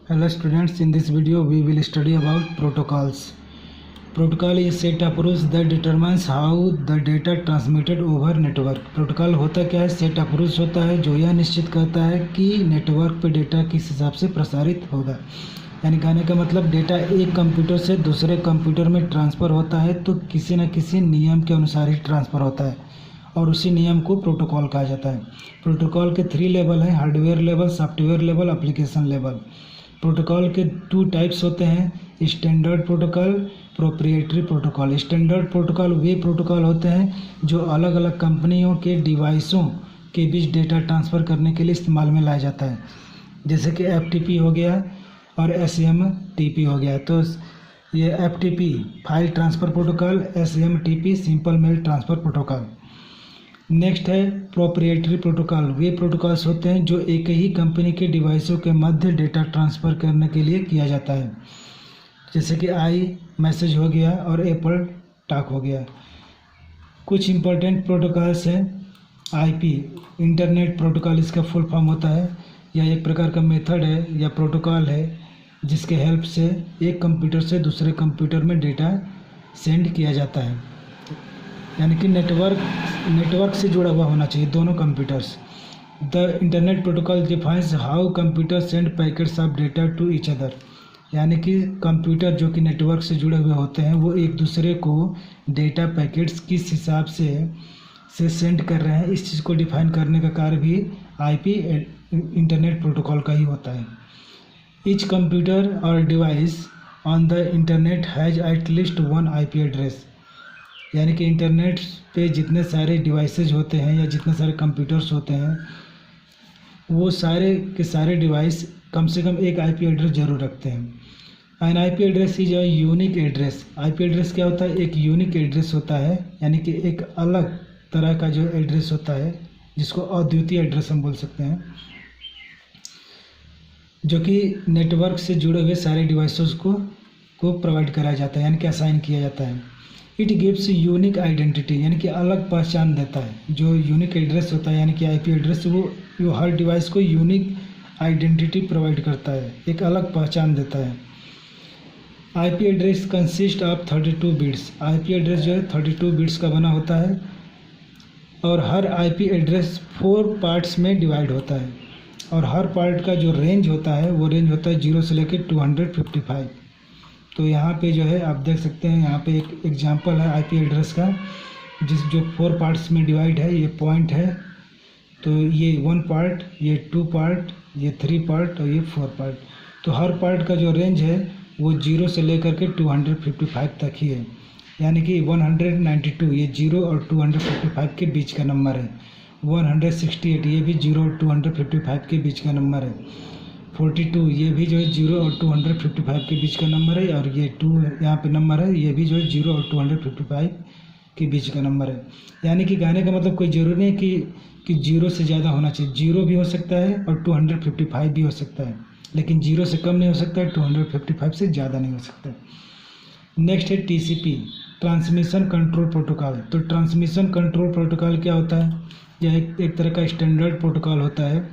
Hello students, in this video we will study about protocols. Protocol is set of rules that determines how the data transmitted over network. Protocol होता क्या है? Set of rules होता है जो यह निश्चित करता है कि नेटवर्क पे डेटा किस हिसाब से प्रसारित होगा। यानी कहने का मतलब डेटा एक कंप्यूटर से दूसरे कंप्यूटर में ट्रांसफ़र होता है तो किसी न किसी नियम के अनुसार ही ट्रांसफ़र होता है और उसी नियम को प्रोटोकॉल कहा जाता है। प्रोटोकॉल के 3 लेवल हैं: hardware level, software level, application level. Protocol के 2 टाइप्स होते हैं: standard protocol, proprietary protocol. Standard protocol वे प्रोटोकॉल होते हैं जो अलग अलग कंपनियों के डिवाइसों के बीच डेटा ट्रांसफ़र करने के लिए इस्तेमाल में लाया जाता है, जैसे कि FTP हो गया और SMTP हो गया। तो ये FTP file transfer protocol, SMTP simple mail transfer protocol. Next है प्रोप्रिएटरी प्रोटोकॉल। वे प्रोटोकॉल्स होते हैं जो एक ही कंपनी के डिवाइसों के मध्य डेटा ट्रांसफ़र करने के लिए किया जाता है, जैसे कि iMessage हो गया और एप्पल टॉक हो गया। कुछ इंपॉर्टेंट प्रोटोकॉल्स हैं। IP इंटरनेट प्रोटोकॉल, इसका फुल फॉर्म होता है। यह एक प्रकार का मेथड है या प्रोटोकॉल है जिसके हेल्प से एक कंप्यूटर से दूसरे कंप्यूटर में डेटा सेंड किया जाता है, यानी कि नेटवर्क से जुड़ा हुआ होना चाहिए दोनों computers. The internet protocol defines how computer send packets of data to each other. यानी कि कंप्यूटर जो कि नेटवर्क से जुड़े हुए होते हैं वो एक दूसरे को डेटा पैकेट्स किस हिसाब से सेंड कर रहे हैं, इस चीज़ को डिफाइन करने का कार्य भी IP इंटरनेट प्रोटोकॉल का ही होता है। ईच कंप्यूटर और device on the internet has at least 1 IP address. यानी कि इंटरनेट पे जितने सारे डिवाइसेज होते हैं या जितने सारे कंप्यूटर्स होते हैं वो सारे के सारे डिवाइस कम से कम एक IP एड्रेस जरूर रखते हैं। An IP address is a unique address. IP address क्या होता है? एक यूनिक एड्रेस होता है, यानी कि एक अलग तरह का जो एड्रेस होता है जिसको अद्वितीय एड्रेस हम बोल सकते हैं, जो कि नेटवर्क से जुड़े हुए सारे डिवाइसेस को प्रोवाइड कराया जाता है, यानी कि असाइन किया जाता है। इट गिव्स यूनिक आइडेंटिटी, यानी कि अलग पहचान देता है। जो यूनिक एड्रेस होता है यानी कि IP एड्रेस वो हर डिवाइस को यूनिक आइडेंटिटी प्रोवाइड करता है, एक अलग पहचान देता है। IP address consist of 32 bits. IP address जो है 32 बिट्स का बना होता है और हर IP एड्रेस 4 पार्ट्स में डिवाइड होता है और हर पार्ट का जो रेंज होता है वो रेंज होता है 0 से लेकर 255। तो यहाँ पे जो है आप देख सकते हैं, यहाँ पे एक एग्जांपल है IP एड्रेस का जो 4 पार्ट्स में डिवाइड है। ये पॉइंट है, तो ये 1 पार्ट, ये 2 पार्ट, ये 3 पार्ट और ये 4 पार्ट। तो हर पार्ट का जो रेंज है वो 0 से लेकर के 255 तक ही है, यानी कि 192 ये 0 और 255 के बीच का नंबर है। 168 ये भी 0 और 255 के बीच का नंबर है। 42 ये भी जो है 0 और 255 के बीच का नंबर है और ये 2 यहाँ पे नंबर है, ये भी जो है 0 और 255 के बीच का नंबर है। यानी कि कहने का मतलब कोई ज़रूरी नहीं कि 0 से ज़्यादा होना चाहिए। 0 भी हो सकता है और 255 भी हो सकता है, लेकिन 0 से कम नहीं हो सकता है, 255 से ज़्यादा नहीं हो सकता। नेक्स्ट है TCP ट्रांसमिशन कंट्रोल प्रोटोकॉल। तो ट्रांसमिशन कंट्रोल प्रोटोकॉल क्या होता है? यह एक तरह का स्टैंडर्ड प्रोटोकॉल होता है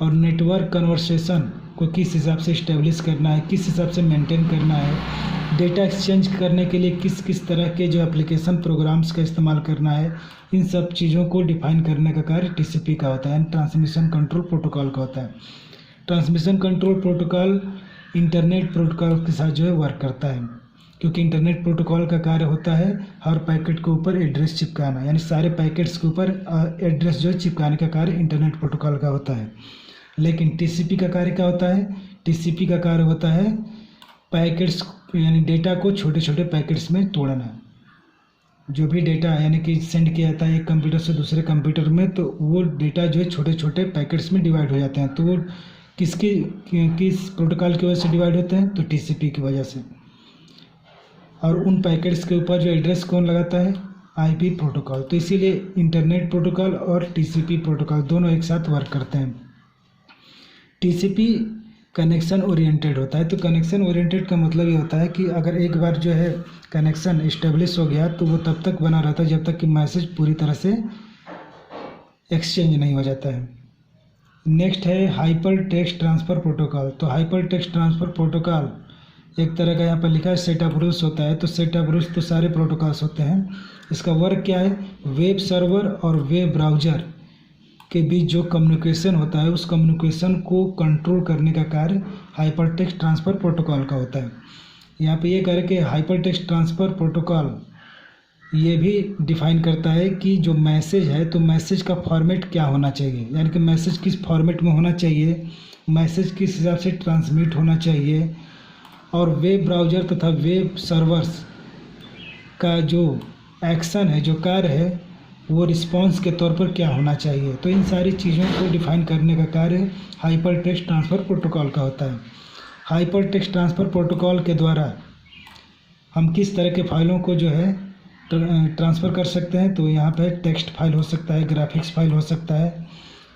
और नेटवर्क कन्वर्सेशन को किस हिसाब से इस्टेब्लिश करना है, किस हिसाब से मेंटेन करना है, डेटा एक्सचेंज करने के लिए किस किस तरह के जो एप्लीकेशन प्रोग्राम्स का इस्तेमाल करना है, इन सब चीज़ों को डिफाइन करने का कार्य TCP का होता है, ट्रांसमिशन कंट्रोल प्रोटोकॉल का होता है। Transmission control protocol internet protocol के साथ जो है वर्क करता है, क्योंकि इंटरनेट प्रोटोकॉल का कार्य होता है हर पैकेट के ऊपर एड्रेस चिपकाना, यानी सारे पैकेट्स के ऊपर एड्रेस जो है चिपकाने का कार्य इंटरनेट प्रोटोकॉल का होता है। लेकिन TCP का कार्य क्या होता है? TCP का कार्य होता है पैकेट्स यानी डेटा को छोटे छोटे पैकेट्स में तोड़ना। जो भी डेटा यानी कि सेंड किया जाता है एक कंप्यूटर से दूसरे कंप्यूटर में, तो वो डेटा जो है छोटे छोटे पैकेट्स में डिवाइड हो जाते हैं। तो वो किस प्रोटोकॉल की वजह से डिवाइड होते हैं? तो TCP की वजह से। और उन पैकेट्स के ऊपर जो एड्रेस कौन लगाता है? IP protocol. तो इसीलिए इंटरनेट प्रोटोकॉल और TCP प्रोटोकॉल दोनों एक साथ वर्क करते हैं। TCP कनेक्शन ओरिएंटेड होता है। तो कनेक्शन ओरिएंटेड का मतलब ये होता है कि अगर एक बार जो है कनेक्शन इस्टेब्लिश हो गया तो वो तब तक बना रहता है जब तक कि मैसेज पूरी तरह से एक्सचेंज नहीं हो जाता है। नेक्स्ट है हाइपर टेक्स्ट ट्रांसफ़र प्रोटोकॉल। तो हाइपर टेक्स्ट ट्रांसफ़र प्रोटोकॉल एक तरह का यहाँ पर लिखा है सेट ऑफ रूल्स होता है। तो सेट ऑफ रूल्स तो सारे प्रोटोकॉल्स होते हैं। इसका वर्क क्या है, वेब सर्वर और वेब ब्राउज़र के बीच जो कम्युनिकेशन होता है उस कम्युनिकेशन को कंट्रोल करने का कार्य हाइपर टेक्स्ट ट्रांसफ़र प्रोटोकॉल का होता है। यहाँ पे ये कह रहे कि हाइपर टेक्स्ट ट्रांसफ़र प्रोटोकॉल ये भी डिफाइन करता है कि जो मैसेज है तो मैसेज का फॉर्मेट क्या होना चाहिए, यानी कि मैसेज किस फॉर्मेट में होना चाहिए, मैसेज किस हिसाब से ट्रांसमिट होना चाहिए, और वेब ब्राउज़र तथा वेब सर्वर्स का जो एक्शन है, जो कार्य है, वो रिस्पॉन्स के तौर पर क्या होना चाहिए। तो इन सारी चीज़ों को डिफाइन करने का कार्य हाइपर टेक्स्ट ट्रांसफ़र प्रोटोकॉल का होता है। हाइपर टेक्स्ट ट्रांसफ़र प्रोटोकॉल के द्वारा हम किस तरह के फाइलों को जो है ट्रांसफ़र कर सकते हैं। तो यहाँ पे टेक्स्ट फाइल हो सकता है, ग्राफिक्स फाइल हो सकता है,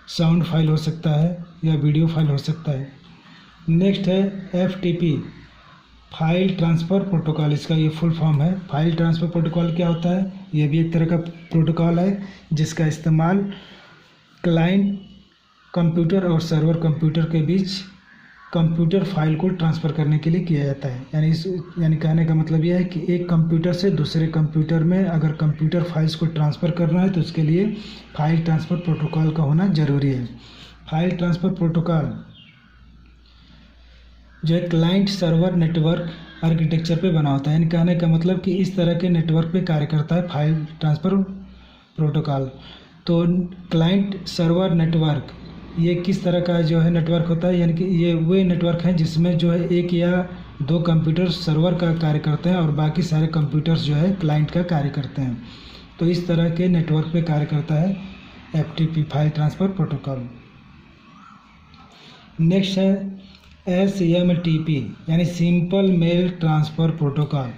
साउंड फाइल हो सकता है, या वीडियो फाइल हो सकता है। नेक्स्ट है FTP, फाइल ट्रांसफ़र प्रोटोकॉल। इसका ये फुल फॉर्म है। फाइल ट्रांसफ़र प्रोटोकॉल क्या होता है, ये भी एक तरह का प्रोटोकॉल है जिसका इस्तेमाल क्लाइंट कंप्यूटर और सर्वर कंप्यूटर के बीच कंप्यूटर फाइल को ट्रांसफ़र करने के लिए किया जाता है। यानी कहने का मतलब यह है कि एक कंप्यूटर से दूसरे कंप्यूटर में अगर कंप्यूटर फाइल्स को ट्रांसफ़र करना है तो उसके लिए फाइल ट्रांसफ़र प्रोटोकॉल का होना ज़रूरी है। फाइल ट्रांसफ़र प्रोटोकॉल जो है क्लाइंट सर्वर नेटवर्क आर्किटेक्चर पे बना होता है। यानी कहने का मतलब कि इस तरह के नेटवर्क पे कार्य करता है फाइल ट्रांसफ़र प्रोटोकॉल। तो क्लाइंट सर्वर नेटवर्क ये किस तरह का जो है नेटवर्क होता है, यानी कि ये वे नेटवर्क हैं जिसमें जो है एक या दो कंप्यूटर सर्वर का कार्य करते हैं और बाकी सारे कंप्यूटर्स जो है क्लाइंट का कार्य करते हैं। तो इस तरह के नेटवर्क पे कार्य करता है FTP, file transfer protocol. Next है SMTP, यानी सिंपल मेल ट्रांसफ़र प्रोटोकॉल।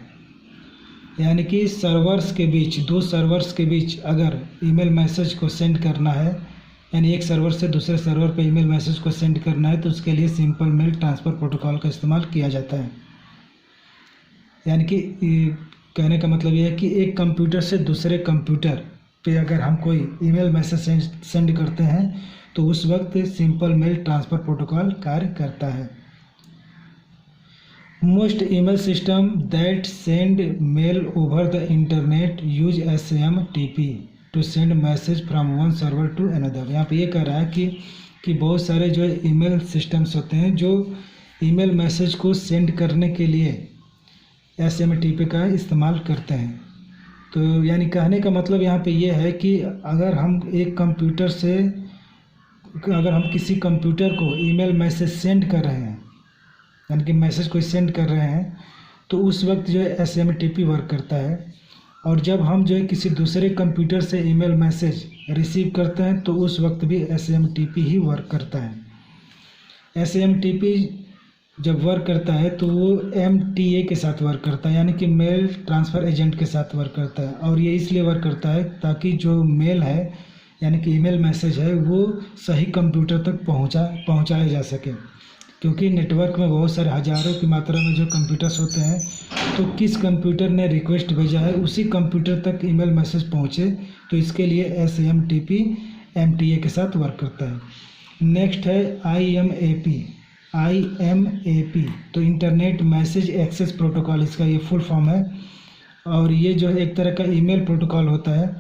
यानी कि सर्वर्स के बीच, दो सर्वर्स के बीच अगर ईमेल मैसेज को सेंड करना है, यानी एक सर्वर से दूसरे सर्वर पे ईमेल मैसेज को सेंड करना है, तो उसके लिए सिंपल मेल ट्रांसफ़र प्रोटोकॉल का इस्तेमाल किया जाता है। यानी कि कहने का मतलब यह है कि एक कंप्यूटर से दूसरे कंप्यूटर पे अगर हम कोई ईमेल मैसेज सेंड करते हैं तो उस वक्त सिंपल मेल ट्रांसफ़र प्रोटोकॉल कार्य करता है। Most email system that send mail over the internet use SMTP to send message from one server to another. यहाँ पे ये कह रहा है कि बहुत सारे जो ईमेल सिस्टम्स होते हैं जो ईमेल मैसेज को सेंड करने के लिए SMTP का इस्तेमाल करते हैं। तो यानी कहने का मतलब यहाँ पे ये है कि अगर हम किसी कंप्यूटर को ईमेल मैसेज सेंड कर रहे हैं, यानी कि मैसेज को सेंड कर रहे हैं, तो उस वक्त जो है SMTP वर्क करता है। और जब हम जो है किसी दूसरे कंप्यूटर से ईमेल मैसेज रिसीव करते हैं तो उस वक्त भी SMTP ही वर्क करता है। SMTP जब वर्क करता है तो वो MTA के साथ वर्क करता है, यानी कि मेल ट्रांसफ़र एजेंट के साथ वर्क करता है। और ये इसलिए वर्क करता है ताकि जो मेल है, यानी कि ईमेल मैसेज है, वो सही कंप्यूटर तक पहुंचाया जा सके। क्योंकि नेटवर्क में बहुत सारे हज़ारों की मात्रा में जो कंप्यूटर्स होते हैं, तो किस कंप्यूटर ने रिक्वेस्ट भेजा है उसी कंप्यूटर तक ईमेल मैसेज पहुंचे, तो इसके लिए SMTP MTA के साथ वर्क करता है। नेक्स्ट है IMAP, तो इंटरनेट मैसेज एक्सेस प्रोटोकॉल, इसका ये फुल फॉर्म है। और ये जो है एक तरह का ईमेल प्रोटोकॉल होता है।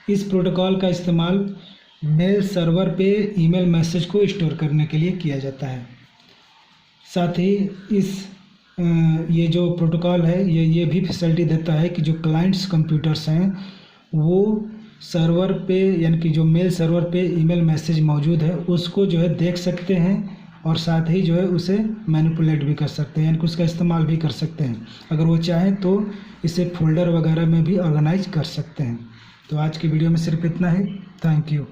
इस प्रोटोकॉल का इस्तेमाल मेल सर्वर पे ईमेल मैसेज को स्टोर करने के लिए किया जाता है। साथ ही ये जो प्रोटोकॉल है ये भी फैसिलिटी देता है कि जो क्लाइंट्स कंप्यूटर्स हैं वो सर्वर पे, यानी कि जो मेल सर्वर पे ईमेल मैसेज मौजूद है उसको जो है देख सकते हैं और साथ ही जो है उसे मैनिपुलेट भी कर सकते हैं, यानी कि उसका इस्तेमाल भी कर सकते हैं। अगर वो चाहें तो इसे फोल्डर वगैरह में भी ऑर्गेनाइज कर सकते हैं। तो आज की वीडियो में सिर्फ इतना ही। Thank you.